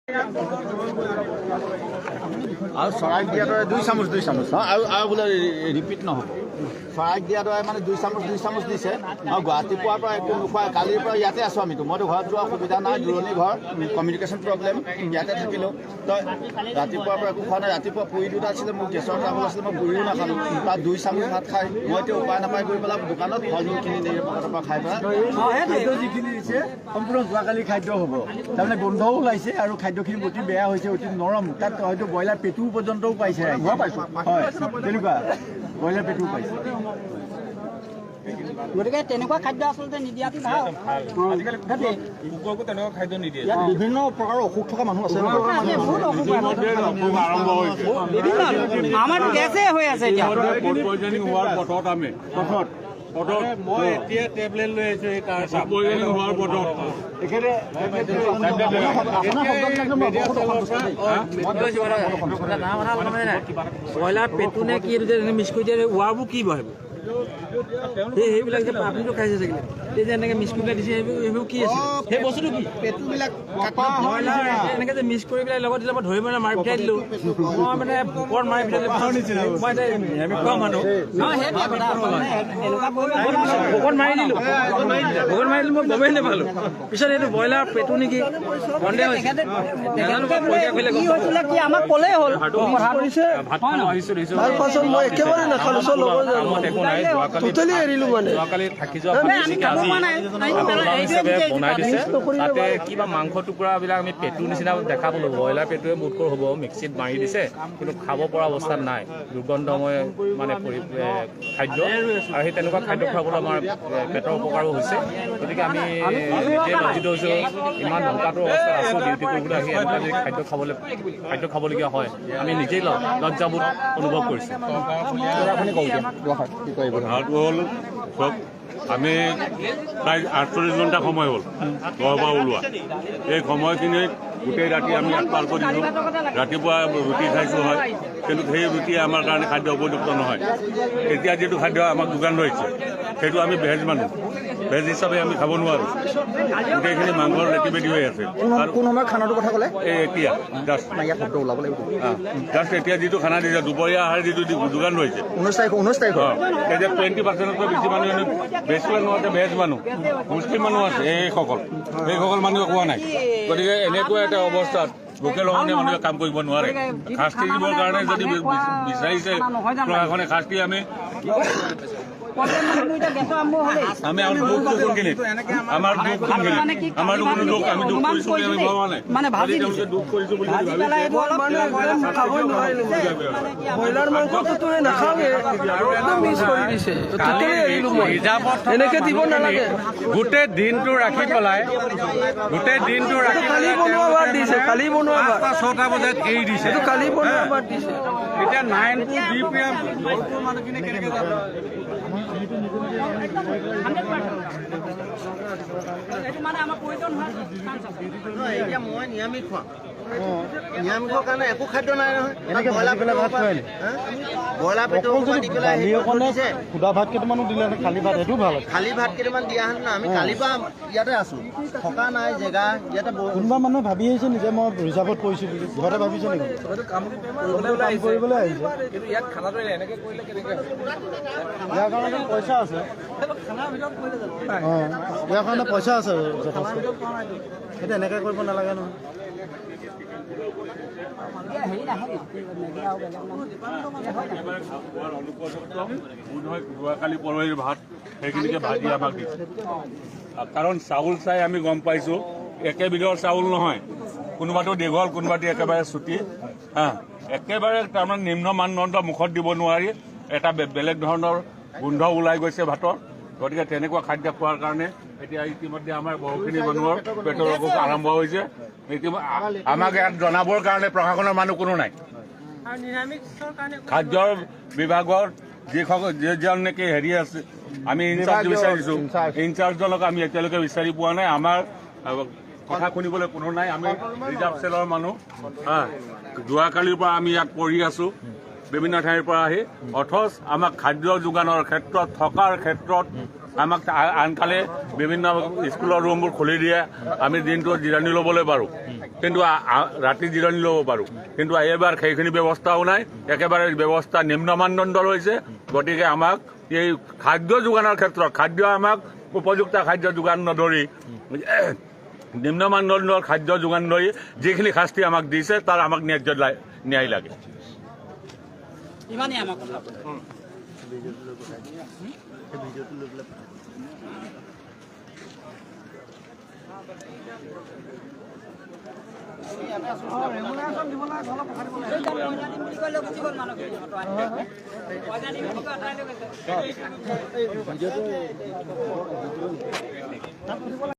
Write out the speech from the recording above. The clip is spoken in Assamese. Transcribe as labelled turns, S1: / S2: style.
S1: আৰু চৰাইক দিয়াৰ দৰে দুই চামুচ আৰু বোলে ৰিপিট নহ'ব। চৰাইক দিয়াৰ দৰে মানে দুই চামুচ দিছে আৰু গুৱাহাটীপুৱাৰ পৰা একো নোখোৱাই কালিৰ পৰা ইয়াতে আছোঁ আমিতো। মইতো ঘৰত যোৱা সুবিধা নাই, দূৰণি ঘৰ, কমিউনিকেশ্যন প্ৰব্লেম, ইয়াতে থাকিলোঁ। তই ৰাতিপুৱাৰ পৰা একো খোৱা নাই। ৰাতিপুৱা পুৰি দুটা আছিলে, মোৰ গেছৰ ট্ৰাবল আছিলে, মই পুৰিও নাখালোঁ। তাত দুই চামুচ ভাত খাই মই এতিয়া উপায় নাপাই গৈ পেলাই দোকানত ফল মূল কিনি দিয়ে পকেটৰ পৰা খাই পেলাই।
S2: খাদ্য যিখিনি দিছে সম্পূৰ্ণ যোৱাকালি খাদ্য হ'ব, তাৰমানে গোন্ধও ওলাইছে আৰু খাদ্যখিনি অতি বেয়া হৈছে, অতি নৰম। তাত হয়তো ব্ৰইলাৰ পেটু পৰ্যন্তও পাইছে, মই পাইছোঁ। হয়, তেনেকুৱা ব্ৰইলাৰ পেটুও পাইছে।
S3: গতিকে তেনেকুৱা খাদ্য আচলতে নিদিয়াটো ভাল।
S4: আজিকালি কুকুৰকো তেনেকুৱা খাদ্য নিদিয়ে।
S2: ইয়াত বিভিন্ন প্ৰকাৰৰ অসুখ থকা মানুহ আছে।
S3: আমাৰ গেছে হৈ আছে এতিয়া।
S4: হোৱাৰ পথত আমি মই এতিয়া টেবলেট লৈ আহিছোঁ এই তাৰ হোৱাৰ পথত
S5: ব্ৰইলাৰ পেটু নে কি মিক্স কৰি দিয়ে ৱাৰবোৰ কি বাৰু সেইবিলাক যে আপুনিতো খাইছে চাগে, এই যে এনেকে মিক্স কৰি পেলাই দিছে সেইবোৰ কি আছে? সেই বস্তুটো কি?
S1: পেটুবিলাক
S5: ব্ৰইলাৰ এনেকে যে মিক্স কৰি পেলাই লগত দিলে মই ধৰি মানে মাৰি পঠাই দিলোঁ। মই মানে ভোকত মাৰি পঠাই দিলোঁ। মই এতিয়া আমি খোৱা মানুহ ভোকত মাৰি দিলোঁ, মই গমেই নাপালোঁ। পিছত এইটো ব্ৰইলাৰ পেটু নেকি সন্দেহ হৈছে।
S3: কি আমাক ক'লেই হ'ল।
S2: মই একেবাৰে নাখালোঁ, টোটেলি এৰিলোঁ মানে।
S4: থাকি যোৱা বনাই দিছে, তাতে কিবা মাংস টুকুৰাবিলাক আমি পেটু নিচিনা দেখা পালোঁ। ব্ৰইলাৰ পেটুৱে বোধকৰ হ'ব, মিক্সিত মাৰি দিছে, কিন্তু খাব পৰা অৱস্থাত নাই, দুৰ্গন্ধময় মানে খাদ্য। আৰু সেই তেনেকুৱা খাদ্য খাবলৈ আমাৰ পেটৰ উপকাৰো হৈছে। গতিকে আমি নিজে লজ্জিত হৈছোঁ, ইমান ভোকাটো অৱস্থাত আছোঁ, ডিউটি কৰিবলৈ আহি এনেকুৱা যদি খাদ্য খাবলগীয়া হয়, আমি নিজেই লজ্জাবোধ অনুভৱ কৰিছোঁ।
S6: ভাৰতটো হ'ল চব আমি প্ৰায় 48 ঘণ্টা সময় হ'ল ঘৰৰ পৰা ওলোৱা। এই সময়খিনিত গোটেই ৰাতি আমি আপডাল কৰিছোঁ। ৰাতিপুৱা ৰুটি খাইছোঁ হয়, কিন্তু সেই ৰুটিয়ে আমাৰ কাৰণে খাদ্য উপযুক্ত নহয়। এতিয়া যিটো খাদ্য আমাক যোগান ধৰিছে সেইটো আমি ভেজ মানুহ, ভেজ হিচাপে আমি খাব নোৱাৰোঁ। গোটেইখিনি মাংসৰ লেটিবেটি হৈ আছে।
S2: কোন সময়ত খানাটোৰ কথা ক'লে?
S6: এই এতিয়া জাষ্ট
S2: ওলাব লাগিব।
S6: এতিয়া যিটো খানা দিছে, দুপৰীয়া আহাৰ যিটো যোগান ধৰিছে
S2: 19 তাৰিখ
S6: এতিয়া 20%তকৈ বেছি মানুহ বেছি মানুহ আছে ভেজ মানুহ, মুছলিম মানুহ আছে। এইসকল মানুহে খোৱা নাই। গতিকে এনেকুৱা এটা অৱস্থাত লোকেল অসমীয়া মানুহে কাম কৰিব নোৱাৰে। শাস্তি দিবৰ কাৰণে যদি বিচাৰিছে প্ৰশাসনে শাস্তি, আমি আমাৰ দুখ কোনখিনিত, আমাৰ দুখ কোনখিনিত, আমাৰ কোনো দুখ আমি দুখ কৰিছোঁ বুলি আমি ভবা নাই। তেওঁলোকে দুখ কৰিছোঁ বুলি
S2: ব্ৰইলাৰ মাংসটো নাখাওঁগে, এনেকে দিব নালাগে।
S4: গোটেই দিনটো ৰাখি পেলাই
S2: কালি বনোৱা ভাত দিছে, কালি বনোৱা ভাত
S4: 6টা বজাত এৰি দিছে।
S2: কালি বনোৱা ভাত দিছে।
S4: এতিয়া 9 to 3 PM মানুহখিনি কেনেকৈ যাব?
S3: এতিয়া মই নিৰামিষ খোৱা, নিৰামিষৰ কাৰণে একো খাদ্য নাই নহয়। ব্ৰইলাৰ পেটু দি পেলাই
S2: সুদা ভাত কেইটামানো দিলে, খালী ভাত সেইটো ভাল।
S3: খালী ভাত কেইটামান দিয়া হেঁতেন আমি কালিৰ পৰা ইয়াতে আছোঁ, থকা নাই জেগা ইয়াতে।
S2: কোনোবা মানুহে ভাবি আহিছে নিজে মই ৰিজাৰ্ভত কৰিছোঁ বুলি, ঘৰতে ভাবিছে নেকি? কাম কৰিবলৈ আহিছে।
S4: ইয়াত খানাটো এনেকৈ কৰিলে কেনেকৈ হ'ব?
S2: ইয়াৰ কাৰণে পইচা আছে, ইয়াৰ কাৰণে পইচা আছে যথেষ্ট। সেইটো এনেকৈ কৰিব নালাগে নহয়।
S6: যোৱাকালি পৰহিৰ ভাত সেইখিনিকে ভাজি আমাক দিছে। কাৰণ চাউল চাই আমি গম পাইছোঁ একেবিধৰ চাউল নহয়, কোনোবাটো দীঘল, কোনোবাটো একেবাৰে চুটি। একেবাৰে তাৰমানে নিম্ন মানদণ্ড, মুখত দিব নোৱাৰি, এটা বেলেগ ধৰণৰ গোন্ধ ওলাই গৈছে ভাতৰ। গতিকে তেনেকুৱা খাদ্য খোৱাৰ কাৰণে এতিয়া ইতিমধ্যে আমাৰ বহুখিনি মানুহৰ পেটৰ ৰোগ আৰম্ভ হৈছে। আমাক ইয়াত জনাবৰ কাৰণে প্ৰশাসনৰ মানুহ কোনো নাই। খাদ্যৰ বিভাগৰ যিজন নেকি হেৰি আছে, আমি ইনচাৰ্জ বিচাৰিছোঁ, ইনচাৰ্জজনক আমি এতিয়ালৈকে বিচাৰি পোৱা নাই। আমাৰ কথা শুনিবলৈ কোনো নাই। আমি ৰিজাৰ্ভ চেলৰ মানুহ। যোৱাকালিৰ পৰা আমি ইয়াত পঢ়ি আছোঁ বিভিন্ন ঠাইৰ পৰা আহি, অথচ আমাক খাদ্য যোগানৰ ক্ষেত্ৰত, থকাৰ ক্ষেত্ৰত আমাক আনকালে বিভিন্ন স্কুলৰ ৰুমবোৰ খুলি দিয়ে, আমি দিনটো জিৰণি ল'বলৈ পাৰোঁ, কিন্তু ৰাতি জিৰণি ল'ব পাৰোঁ। কিন্তু এইবাৰ সেইখিনি ব্যৱস্থাও নাই, একেবাৰে ব্যৱস্থা নিম্ন মানদণ্ডৰ হৈছে। গতিকে আমাক এই খাদ্য যোগানৰ ক্ষেত্ৰত আমাক উপযুক্ত খাদ্য যোগান নধৰি নিম্ন মানদণ্ডৰ খাদ্য যোগান ধৰি যিখিনি শাস্তি আমাক দিছে তাৰ আমাক ন্যায় লাগে।
S5: ইমানেই আমাক কথা ৰেগুলাৰ